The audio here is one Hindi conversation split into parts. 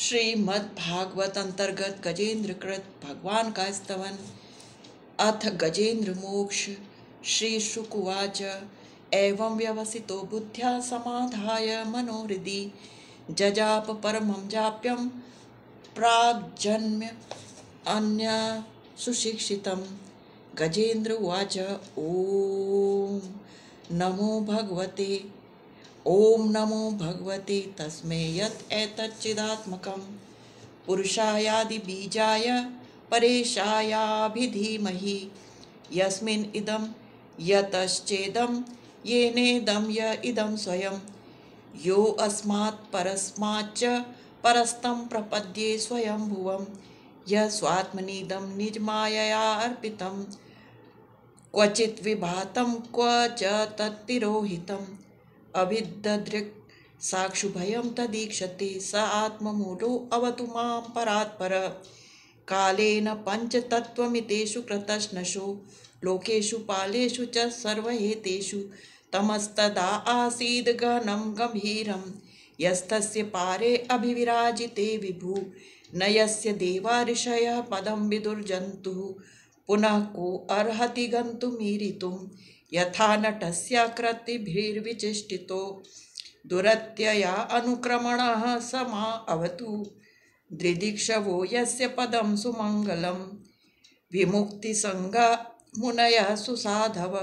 श्रीमद्भागवत अंतर्गत गजेंद्र कृत भगवान का स्तवन। अथ गजेंद्र मोक्ष। श्री शुकुवाच एवं व्यवसितो बुद्ध्या समाधाय मनोहृदि जजाप परमं जाप्यं प्राग्जन्म अन्य सुशिक्षितं। गजेंद्र उवाच ओम नमो भगवते तस्मै यत् एतच्चिदात्मकं पुरुषायादि बीजाय परेशायाभिधीमहि यस्मिन् इदं यतश्चेदं येनेदं य इदं स्वयं यो अस्मात् परस्माच्च परस्तं प्रपद्ये स्वयंभुवं य स्वात्मनीदं निजमायया अर्पितं क्वचित् विभातं क्व च तत्तिरोहितम् अभिददृक् साक्षुभयं तदीक्षते स आत्ममूढो अवतु मां परात्पर कालेन पञ्चतत्त्वमितेषु कृतश्नशो लोकेषु पालेषु च सर्वहेतेषु तमस्तदा आसीद् गहनं गम्भीरं यस्तस्य पारे अभिविराजिते विभु न यस्य देवा ऋषयः पदं विदुर्जन्तुः पुनः को अर्हति गन्तुमीरितुं यथा नटस्याकृतिभिर्विचेष्टितो दुरत्यया अनुक्रमणः समा अवतु दृदिक्षवो यस्य पदं सुमङ्गलं विमुक्तिसङ्गा मुनयः सुसाधव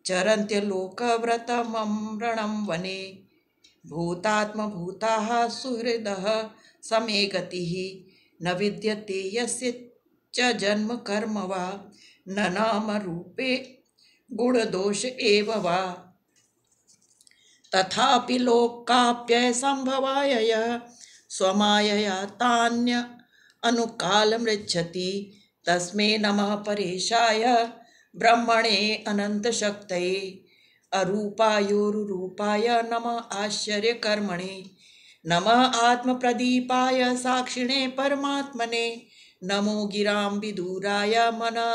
चरन्त्यलोकव्रतममृणं वने भूतात्मभूताः सुहृदः समे गतिः न विद्यते यस्य च जन्म कर्म वा न नाम रूपे गुणदोष एव वा तथापि लोकाप्यय संभवाय यः स्वमायया तान्य अनुकालमृच्छति तस्मै नमः परेशाय ब्रह्मणे अनन्तशक्तये अरूपायोरुरूपाय नमः आश्चर्यकर्मणे नमः आत्मप्रदीपाय साक्षिणे परमात्मने नमो गिरां विदूराय मनः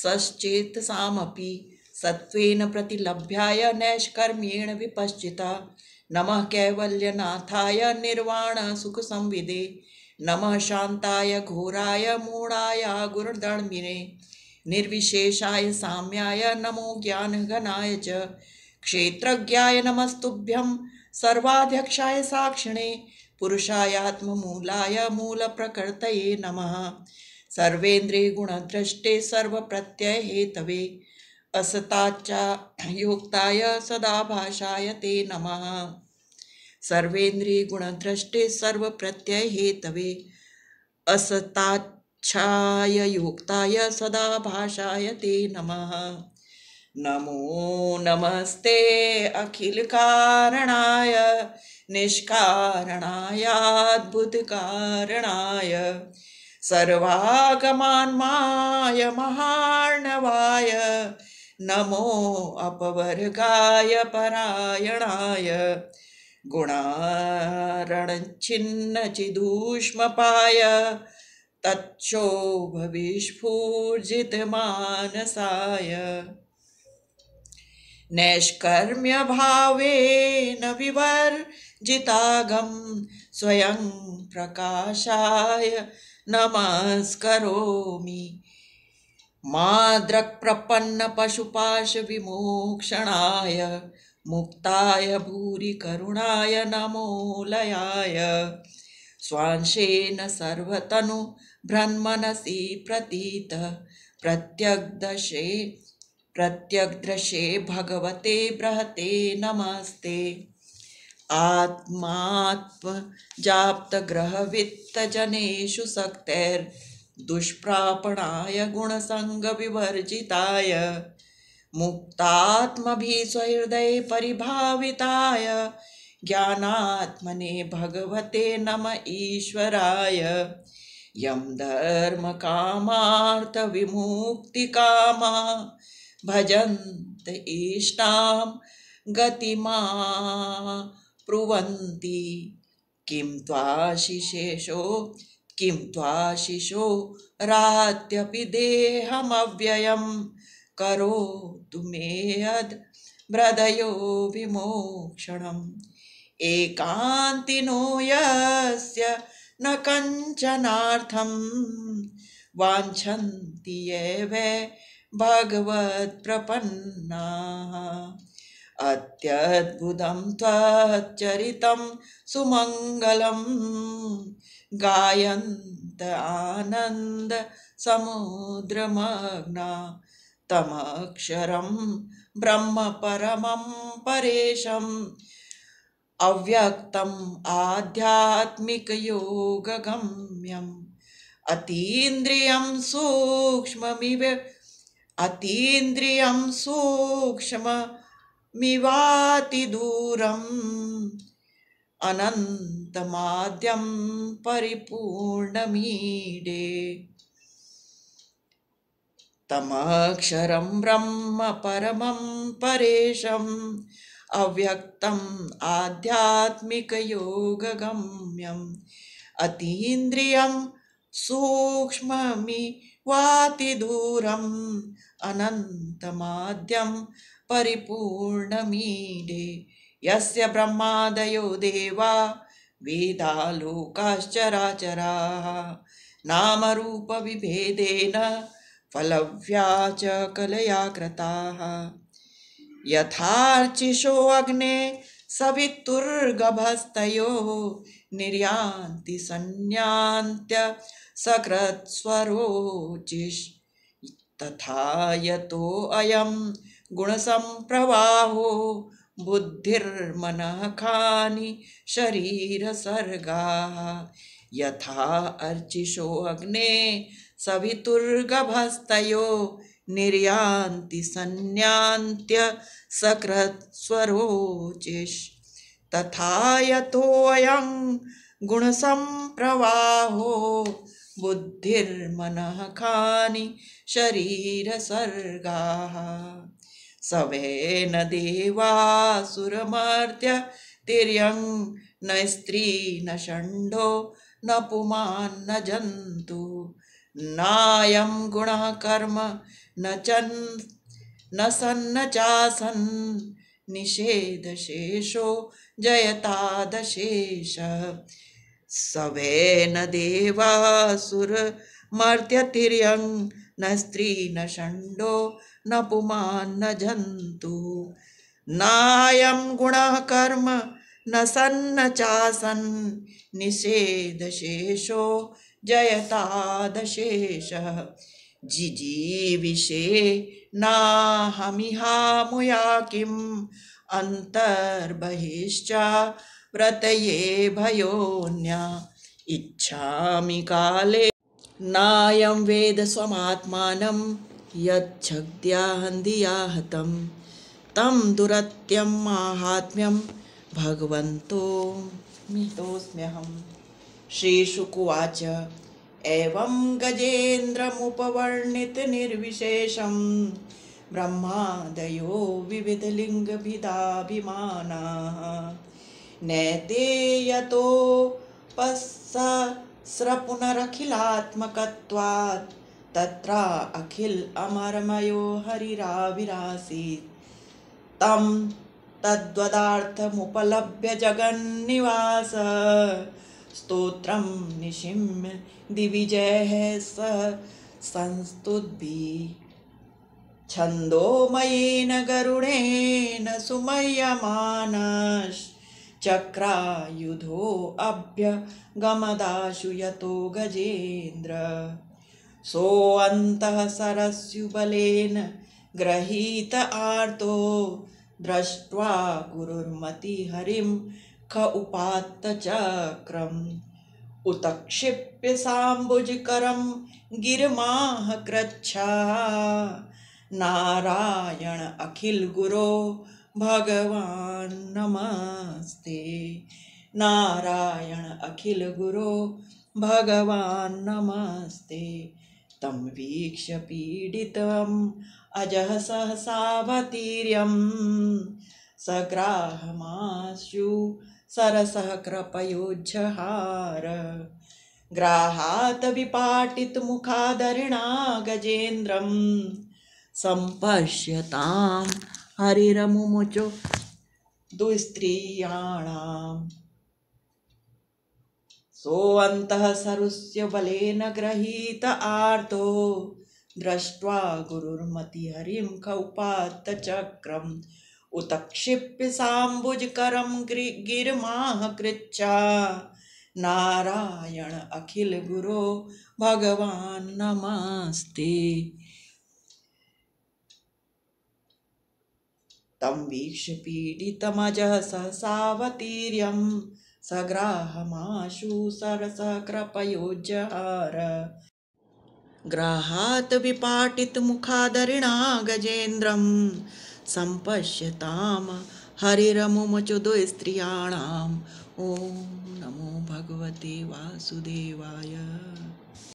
सश्चेतसामपि सत्त्वेन प्रतिलभ्याय नैष्कर्म्येण विपश्चिता नमः कैवल्यनाथाय निर्वाणसुखसंविदे नमः शान्ताय घोराय मूढाय गुरुधर्मिणे निर्विशेषाय साम्याय नमो ज्ञानघनाय च क्षेत्रज्ञाय नमस्तुभ्यं सर्वाध्यक्षाय साक्षिणे पुरुषायात्ममूलाय मूलप्रकृतये नमः सर्वेन्द्रियगुणद्रष्टे सर्वप्रत्ययहेतवे असताच्चा योक्ताय सदाभाषाय ते नमः सर्वेन्द्रियगुणद्रष्टे सर्वप्रत्ययहेतवे असताच्छाय योक्ताय सदाभाषाय ते नमः नमो नमस्ते अखिलकारणाय निष्कारणायाद्भुतकारणाय सर्वागमान्माय महार्णवाय नमो अपवर्गाय परायणाय गुणारणच्छिन्नचिदूष्मपाय तच्छोभविस्फूर्जितमानसाय नैष्कर्म्यभावेन विवर्जितागं स्वयं प्रकाशाय नमस्करोमि माद्रक्प्रपन्नपशुपाशविमोक्षणाय मुक्ताय भूरि करुणाय नमो लयाय स्वांशेन सर्वतनु भ्रन्मनसि प्रतीत प्रत्यग्दृशे भगवते बृहते नमस्ते आत्मात्मजाप्तग्रहवित्तजनेषु सक्तैर्दुष्प्रापणाय गुणसङ्गविवर्जिताय मुक्तात्मभिस्वहृदये परिभाविताय ज्ञानात्मने भगवते नम ईश्वराय यं धर्मकामार्थविमुक्तिकामा भजन्त इष्टां गतिमाप्नुवन्ति किं त्वाशिषो रात्यपि देहमव्ययं करोतु मे यद् ब्रदयो विमोक्षणम् एकान्तिनो यस्य न कंचनार्थं वाञ्छन्ति ये वै भगवत्प्रपन्नाः अत्यद्भुतं त्वच्चरितं सुमङ्गलं गायन्त आनन्द समुद्रमग्ना तमक्षरं ब्रह्म परमं परेशम् अव्यक्तम् आध्यात्मिकयोगगम्यम् अतीन्द्रियं सूक्ष्ममिवातिदूरम् अनन्तमाद्यं परिपूर्णमीडे तमक्षरं ब्रह्म परमं परेशम् अव्यक्तम् आध्यात्मिकयोगगम्यम् अतीन्द्रियं सूक्ष्ममिवातिदूरम् अनन्तमाद्यं परिपूर्णमीडे यस्य ब्रह्मादयो देवा वेदालोकाश्चराचराः नामरूपविभेदेन फलव्या च कलया कृताः यथार्चिषो अग्ने सवितुर्गभस्तयोः निर्यान्ति संयान्त्य सकृत्स्वरोचिष् तथा यतो अयं गुणसम्प्रवाहो बुद्धिर्मनः खानि शरीरसर्गाः यथा अर्चिषो अग्ने सवितुर्गभस्तयो निर्यान्ति संयान्त्य सकृत्स्वरोचिष् तथा यतोऽयं गुणसम्प्रवाहो बुद्धिर्मनः खानि शरीरसर्गाः सवेन देवासुरमर्त्य तिर्यं न स्त्री न षण्डो न पुमान् न जन्तु नायं गुणः कर्म न सन्न चासन् निषेधशेषो जयतादशेष सवेन देवासुरमर्त्यतिर्यं न स्त्री न षण्डो न पुमान् न जन्तु नायं गुणः कर्म न सन्न चासन् निषेधशेषो जयतादशेषः जिजीविषे नाहमिहामुया किम् अन्तर्बहिश्च व्रतये भयोन्या इच्छामि काले नायं वेद स्वमात्मानं यच्छक्त्या हतं तं दुरत्यं माहात्म्यं भगवन्तो मितोऽस्म्यहम् श्रीशुकुवाच एवं गजेन्द्रमुपवर्णितनिर्विशेषं ब्रह्मादयो विविधलिङ्गभिदाभिमानाः नैते यतोपस्सस्रपुनरखिलात्मकत्वात् तत्र अखिल अमरमयो हरिराविरासीत् तं तद्वदार्थमुपलभ्य जगन्निवास स्तोत्रं निशिम्य दिविजयः स संस्तुद्भिः छन्दोमयेन गरुडेन सुमय्यमानश्चक्रायुधोऽभ्यगमदाशु यतो गजेन्द्र सोऽन्तः सरस्युबलेन गृहीत आर्तो दृष्ट्वा गुरुर्मतिहरिं ख उपात्तचक्रम् उत्क्षिप्य साम्बुजकरं गिरमाह कृच्छा नारायण अखिल गुरो भगवान् नमस्ते नारायण अखिल गुरो भगवान् नमस्ते तं वीक्ष्य पीडितम् अजः सहसावतीर्यं सग्राहमाशु सरसः कृपयोज्जहार ग्राहात् विपाटितमुखादरिणा गजेन्द्रं सम्पश्यतां हरिरमुमुचो दुस्त्रियाणां सोऽन्तः सरुस्य बलेन गृहीत आर्तो दृष्ट्वा गुरुर्मतिहरिं कौपात्तचक्रम् उत्क्षिप्य साम्बुजकरं गिरमाह कृच्छा नारायण अखिल गुरो भगवान् नमस्ते। तं वीक्ष्य पीडितमजः सहसावतीर्यं सग्राहमाशु सरसः कृपयोज्जहार ग्राहात् विपाटितमुखादरिणा गजेन्द्रं सम्पश्यतां हरिरमुमचु दुस्त्रियाणाम्। ॐ नमो भगवते वासुदेवाय।